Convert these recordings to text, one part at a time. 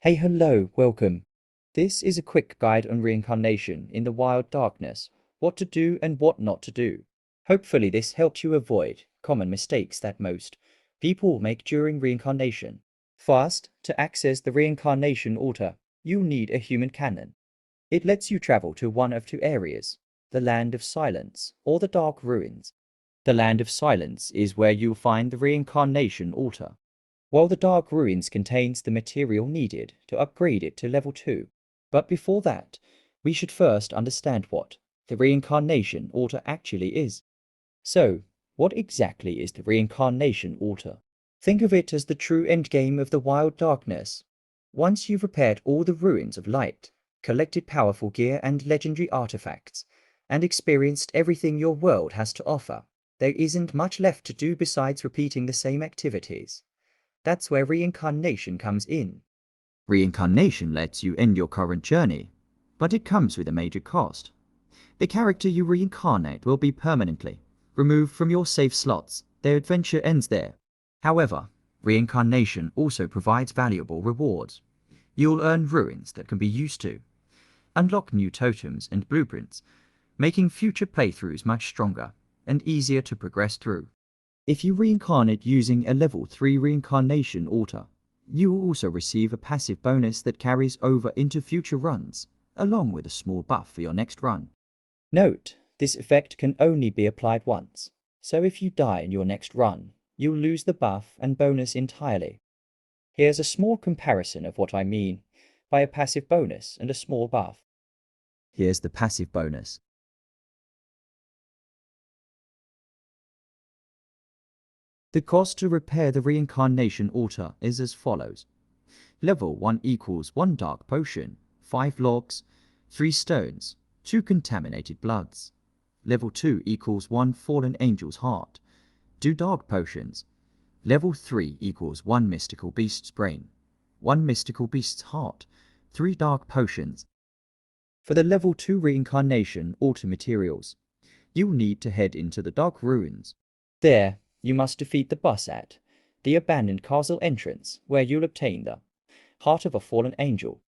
Hey, hello, welcome. This is a quick guide on reincarnation in the wild darkness, what to do and what not to do. Hopefully this helps you avoid common mistakes that most people make during reincarnation. First, to access the Reincarnation Altar, you'll need a human cannon. It lets you travel to one of two areas, the Land of Silence or the Dark Ruins. The Land of Silence is where you'll find the Reincarnation Altar, while the Dark Ruins contains the material needed to upgrade it to level 2. But before that, we should first understand what the Reincarnation Altar actually is. So, what exactly is the Reincarnation Altar? Think of it as the true endgame of the wild darkness. Once you've repaired all the ruins of light, collected powerful gear and legendary artifacts, and experienced everything your world has to offer, there isn't much left to do besides repeating the same activities. That's where reincarnation comes in. Reincarnation lets you end your current journey, but it comes with a major cost. The character you reincarnate will be permanently removed from your save slots. Their adventure ends there. However, reincarnation also provides valuable rewards. You'll earn ruins that can be used to unlock new totems and blueprints, making future playthroughs much stronger and easier to progress through. If you reincarnate using a level 3 reincarnation altar, you will also receive a passive bonus that carries over into future runs, along with a small buff for your next run. Note, this effect can only be applied once, so if you die in your next run, you'll lose the buff and bonus entirely. Here's a small comparison of what I mean by a passive bonus and a small buff. Here's the passive bonus. The cost to repair the Reincarnation Altar is as follows. Level 1 equals 1 dark potion, 5 logs, 3 stones, 2 contaminated bloods. Level 2 equals 1 fallen angel's heart, 2 dark potions. Level 3 equals 1 mystical beast's brain, 1 mystical beast's heart, 3 dark potions. For the level 2 Reincarnation Altar materials, you'll need to head into the Dark Ruins. There, you must defeat the boss at the abandoned castle entrance, where you'll obtain the Heart of a Fallen Angel.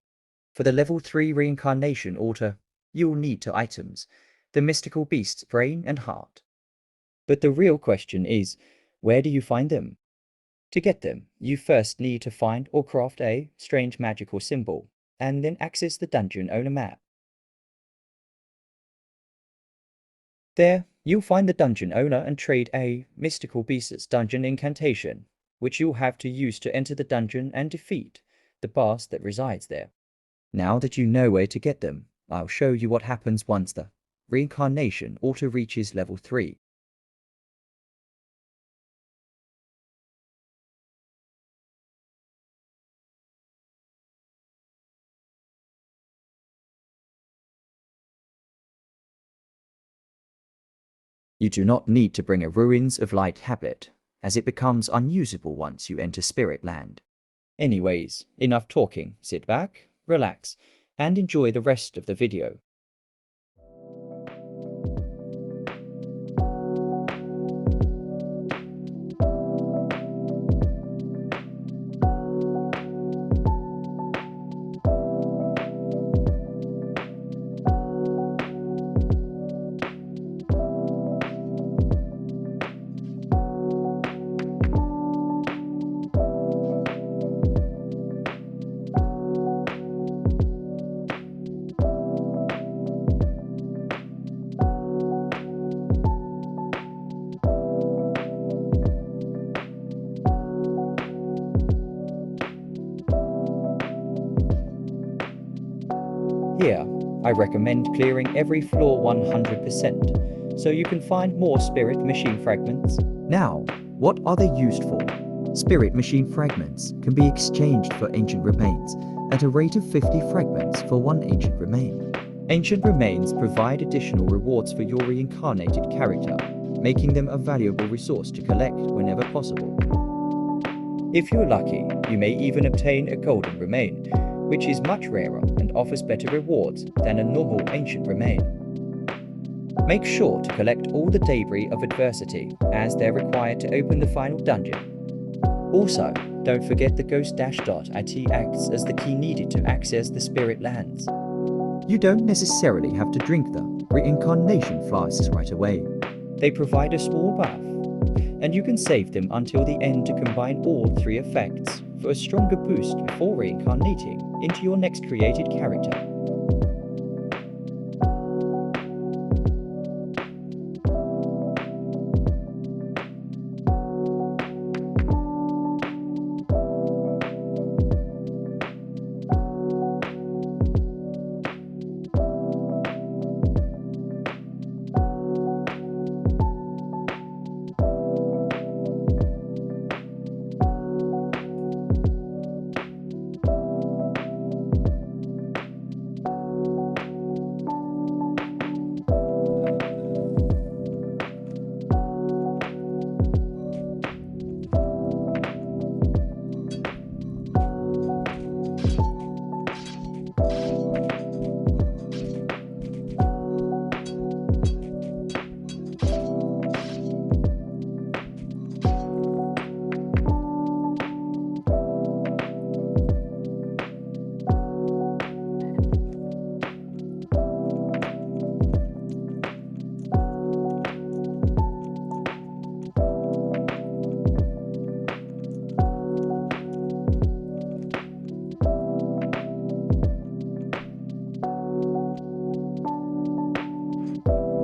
For the level 3 Reincarnation Altar, you'll need 2 items, the mystical beast's brain and heart. But the real question is, where do you find them? To get them, you first need to find or craft a strange magical symbol, and then access the dungeon owner map. There, you'll find the dungeon owner and trade a mystical beast's dungeon incantation, which you'll have to use to enter the dungeon and defeat the boss that resides there. Now that you know where to get them, I'll show you what happens once the Reincarnation Altar reaches level 3. You do not need to bring a Ruins of Light habit, as it becomes unusable once you enter Spirit Land. Anyways, enough talking, sit back, relax, and enjoy the rest of the video. Here, I recommend clearing every floor 100%, so you can find more spirit machine fragments. Now, what are they used for? Spirit machine fragments can be exchanged for ancient remains at a rate of 50 fragments for 1 ancient remain. Ancient remains provide additional rewards for your reincarnated character, making them a valuable resource to collect whenever possible. If you're lucky, you may even obtain a golden remain, which is much rarer and offers better rewards than a normal ancient remain. Make sure to collect all the debris of adversity, as they're required to open the final dungeon. Also, don't forget the ghost dash dot IT acts as the key needed to access the spirit lands. You don't necessarily have to drink the Reincarnation Flasks right away. They provide a small buff, and you can save them until the end to combine all three effects for a stronger boost before reincarnating into your next created character.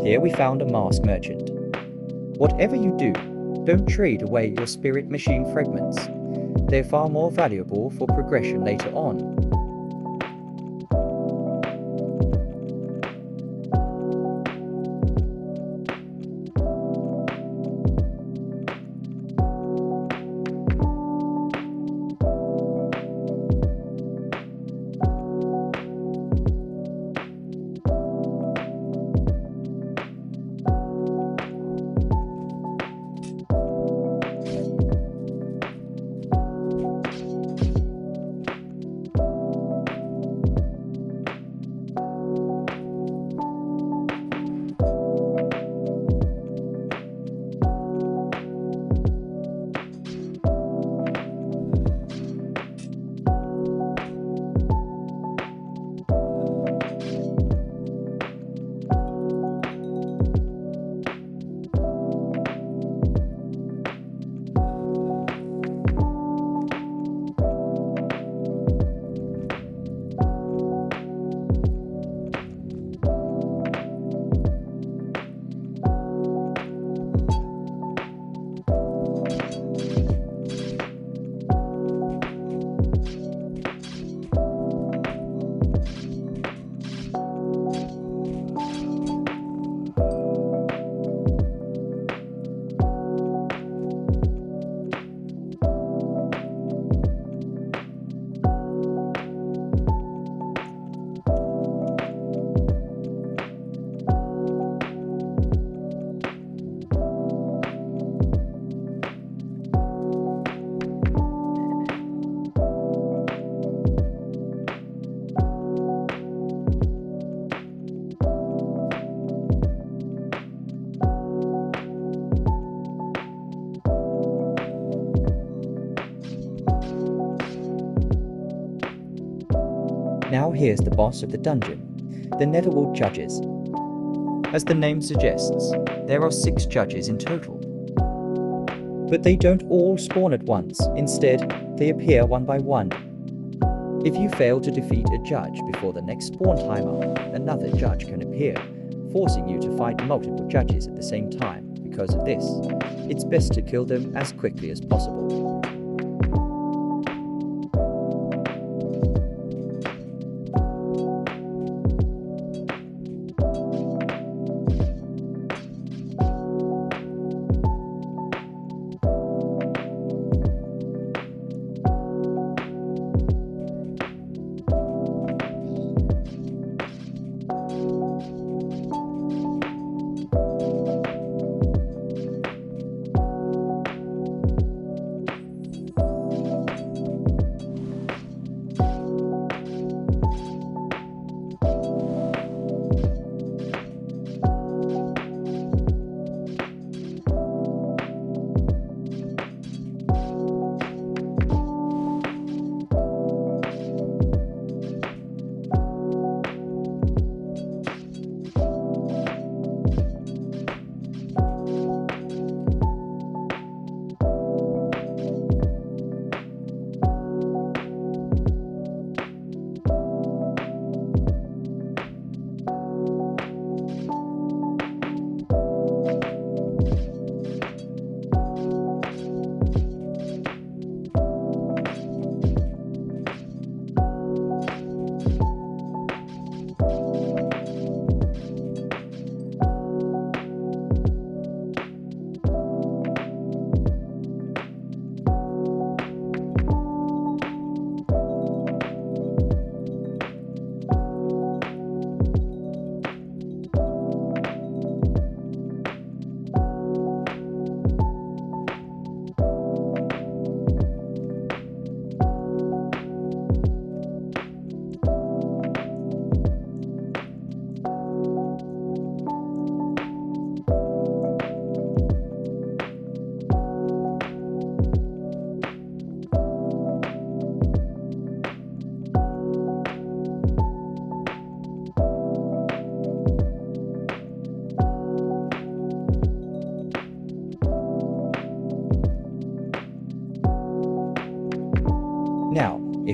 Here we found a mask merchant. Whatever you do, don't trade away your spirit machine fragments. They're far more valuable for progression later on. Now here's the boss of the dungeon, the Netherworld Judges. As the name suggests, there are 6 judges in total. But they don't all spawn at once, instead, they appear one by one. If you fail to defeat a judge before the next spawn timer, another judge can appear, forcing you to fight multiple judges at the same time. Because of this, it's best to kill them as quickly as possible.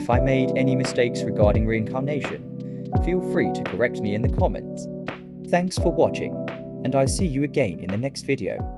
If I made any mistakes regarding reincarnation, feel free to correct me in the comments. Thanks for watching, and I'll see you again in the next video.